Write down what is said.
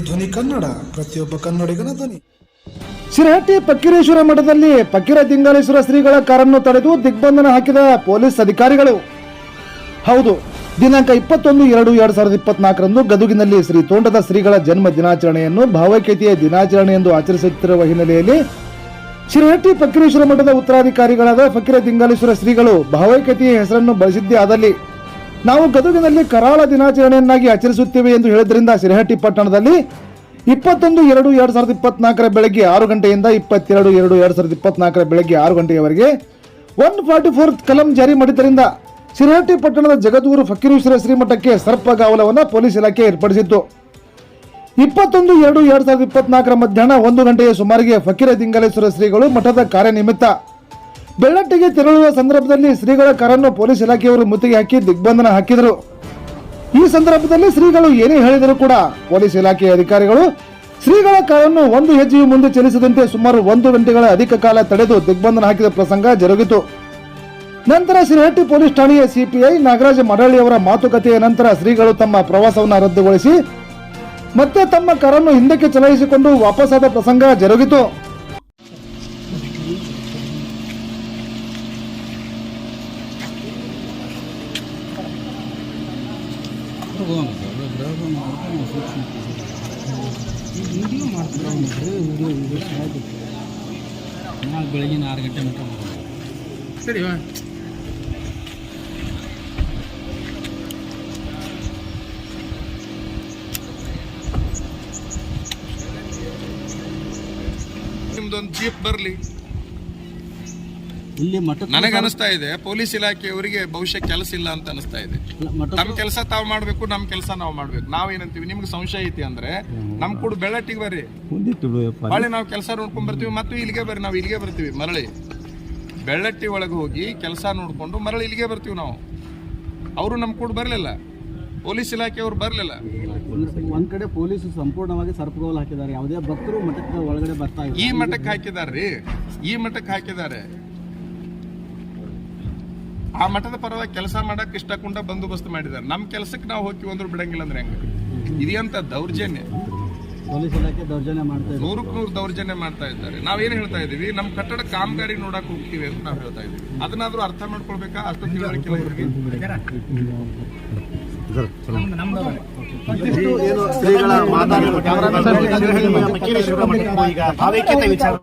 ಧ್ವನಿ ಕನ್ನಡ, ಪ್ರತಿಯೊಬ್ಬ ಕನ್ನಡಿಗನ ಧ್ವನಿ. ಶಿರಹಟ್ಟಿ ಫಕ್ಕೀರೇಶ್ವರ ಮಠದಲ್ಲಿ ಫಕ್ಕೀರ ದಿಂಗಾಲೇಶ್ವರ ಶ್ರೀಗಳ ಕಾರನ್ನು ತಡೆದು ದಿಗ್ಬಂಧನ ಹಾಕಿದ ಪೊಲೀಸ್ ಅಧಿಕಾರಿಗಳು. ಹೌದು, ದಿನಾಂಕ 21/2/2024ರಂದು ಗದುಗಿನಲ್ಲಿ ಶ್ರೀ ತೋಂಟದ ಶ್ರೀಗಳ ಜನ್ಮ ದಿನಾಚರಣೆಯನ್ನು ಭಾವೈಕ್ಯತೆಯ ದಿನಾಚರಣೆ ಎಂದು ಆಚರಿಸುತ್ತಿರುವ ಹಿನ್ನೆಲೆಯಲ್ಲಿ ಶಿರಹಟ್ಟಿ ಫಕ್ಕೀರೇಶ್ವರ ಮಠದ ಉತ್ತರಾಧಿಕಾರಿಗಳಾದ ಫಕ್ಕೀರ ದಿಂಗಾಲೇಶ್ವರ ಶ್ರೀಗಳು ಭಾವೈಕ್ಯತೆಯ ಹೆಸರನ್ನು ಬಳಸಿದ್ದೇ ಆದಲ್ಲಿ ನಾವು ಗದುಗಿನಲ್ಲಿ ಕರಾಳ ದಿನಾಚರಣೆಯನ್ನಾಗಿ ಆಚರಿಸುತ್ತೇವೆ ಎಂದು ಹೇಳಿದ್ರಿಂದ ಶಿರಹಟ್ಟಿ ಪಟ್ಟಣದಲ್ಲಿ 21/2/2024 ಬೆಳಗ್ಗೆ 6 ಗಂಟೆಯಿಂದ 22/2/2024 ಬೆಳಗ್ಗೆ 6 ಗಂಟೆಯವರೆಗೆ 144 ಕಲಂ ಜಾರಿ ಮಾಡಿದ್ದರಿಂದ ಶಿರಹಟ್ಟಿ ಪಟ್ಟಣದ ಜಗದ್ಗುರು ಫಕ್ಕೀರೇಶ್ವರ ಶ್ರೀಮಠಕ್ಕೆ ಸರ್ಪಗಾವಲವನ್ನು ಪೊಲೀಸ್ ಇಲಾಖೆ ಏರ್ಪಡಿಸಿತ್ತು. 21/2/2024 ಮಧ್ಯಾಹ್ನ 1 ಗಂಟೆಯ ಸುಮಾರಿಗೆ ಫಕ್ಕೀರ ದಿಂಗಾಲೇಶ್ವರ ಶ್ರೀಗಳು ಮಠದ ಕಾರ್ಯನಿಮಿತ್ತ ಬೆಳ್ಳಟ್ಟಿಗೆ ತೆರಳುವ ಸಂದರ್ಭದಲ್ಲಿ ಶ್ರೀಗಳ ಕಾರನ್ನು ಪೊಲೀಸ್ ಇಲಾಖೆಯವರು ಮುತ್ತಿಗೆ ಹಾಕಿ ದಿಗ್ಬಂಧನ ಹಾಕಿದರು. ಈ ಸಂದರ್ಭದಲ್ಲಿ ಶ್ರೀಗಳು ಏನೇ ಹೇಳಿದರೂ ಕೂಡ ಪೊಲೀಸ್ ಇಲಾಖೆಯ ಅಧಿಕಾರಿಗಳು ಶ್ರೀಗಳ ಕಾರನ್ನು ಒಂದು ಹೆಜ್ಜೆಯು ಮುಂದೆ ಚಲಿಸದಂತೆ ಸುಮಾರು 1 ಗಂಟೆಗಳ ಅಧಿಕ ಕಾಲ ತಡೆದು ದಿಗ್ಬಂಧನ ಹಾಕಿದ ಪ್ರಸಂಗ ಜರುಗಿತು. ನಂತರ ಶಿರಹಟ್ಟಿ ಪೊಲೀಸ್ ಠಾಣೆಯ ಸಿಪಿಐ ನಾಗರಾಜ ಮರಳಿಯವರ ಮಾತುಕತೆಯ ನಂತರ ಶ್ರೀಗಳು ತಮ್ಮ ಪ್ರವಾಸವನ್ನು ರದ್ದುಗೊಳಿಸಿ ಮತ್ತೆ ತಮ್ಮ ಕಾರನ್ನು ಹಿಂದಕ್ಕೆ ಚಲಾಯಿಸಿಕೊಂಡು ವಾಪಸ್ಸಾದ ಪ್ರಸಂಗ ಜರುಗಿತು. ಬೆಳಗಿನ 6 ಗಂಟೆ ಮಟ್ಟ ಸರಿ. ನಿಮ್ದೊಂದು ಜೀಪ್ ಬರಲಿ ಇಲ್ಲಿ ಮಠ. ನನಗೆ ಅನಿಸ್ತಾ ಇದೆ ಪೊಲೀಸ್ ಇಲಾಖೆಯವರಿಗೆ ಬಹುಶಃ ಕೆಲಸ ಇಲ್ಲ ಅಂತ ಅನಿಸ್ತಾ ಇದೆ. ನಮ್ ಕೆಲಸ ತಾವು ಮಾಡ್ಬೇಕು, ನಮ್ ಕೆಲಸ ನಾವು ಮಾಡ್ಬೇಕು. ನಾವೇನಂತೀವಿ, ನಿಮ್ಗೆ ಸಂಶಯ ಐತಿ ಅಂದ್ರೆ ನಮ್ ಕೂಡ ಬೆಳ್ಳಟ್ಟಿಗೆ ಬರ್ರಿ, ಹೊಳ್ಳಿ ನಾವು ಕೆಲಸ ನೋಡ್ಕೊಂಡ್ ಬರ್ತೀವಿ. ಮತ್ತು ಇಲ್ಲಿಗೆ ಬರ್ರಿ, ನಾವು ಇಲ್ಲಿಗೆ ಬರ್ತೀವಿ. ಮರಳಿ ಬೆಳ್ಳಟ್ಟಿ ಒಳಗೆ ಹೋಗಿ ಕೆಲಸ ನೋಡ್ಕೊಂಡು ಮರಳಿ ಇಲ್ಲಿಗೆ ಬರ್ತೀವಿ ನಾವು. ಅವರು ನಮ್ ಕೂಡ ಬರ್ಲಿಲ್ಲ, ಪೊಲೀಸ್ ಇಲಾಖೆಯವರು ಬರ್ಲಿಲ್ಲ. ಒಂದ್ ಕಡೆ ಪೊಲೀಸ್ ಸಂಪೂರ್ಣವಾಗಿ ಸರ್ಪಗೋಲ್ ಹಾಕಿದ್ದಾರೆ. ಯಾವುದೇ ಭಕ್ತರು ಮಠಕ್ಕೆ ಒಳಗಡೆ ಬರ್ತಾ ಇಲ್ಲ. ಈ ಮಠಕ್ಕೆ ಹಾಕಿದಾರ್ರಿ, ಈ ಮಠಕ್ಕೆ ಹಾಕಿದ್ದಾರೆ. ಆ ಮಠದ ಪರವಾಗಿ ಕೆಲಸ ಮಾಡಕ್ ಇಷ್ಟಕೊಂಡ ಬಂದೋಬಸ್ತ್ ಮಾಡಿದ್ದಾರೆ. ನಮ್ ಕೆಲ್ಸಕ್ಕೆ ನಾವು ಹೋಗಿ ಅಂದ್ರು ಬಿಡಂಗಿಲ್ಲ ಅಂದ್ರೆ ಹೆಂಗ? ಇದೆಂತ ದೌರ್ಜನ್ಯ. ಪೊಲೀಸ್ ಇಲಾಖೆ ದೌರ್ಜನ್ಯ ಮಾಡ್ತಾ ಇದೆ, 100ಕ್ಕೆ 100 ದೌರ್ಜನ್ಯ ಮಾಡ್ತಾ ಇದ್ದಾರೆ. ನಾವೇನ್ ಹೇಳ್ತಾ ಇದೀವಿ, ನಮ್ ಕಟ್ಟಡ ಕಾಮಗಾರಿ ನೋಡಕ್ ಹೋಗ್ತೀವಿ ಅಂತ ನಾವ್ ಹೇಳ್ತಾ ಇದೀವಿ. ಅದನ್ನಾದ್ರೂ ಅರ್ಥ ಮಾಡ್ಕೊಳ್ಬೇಕಾ? ಅಷ್ಟು ತಿಳುವಳಿಕೆ ಶ್ರೀಗಳ ಮಾತಾಡಿದ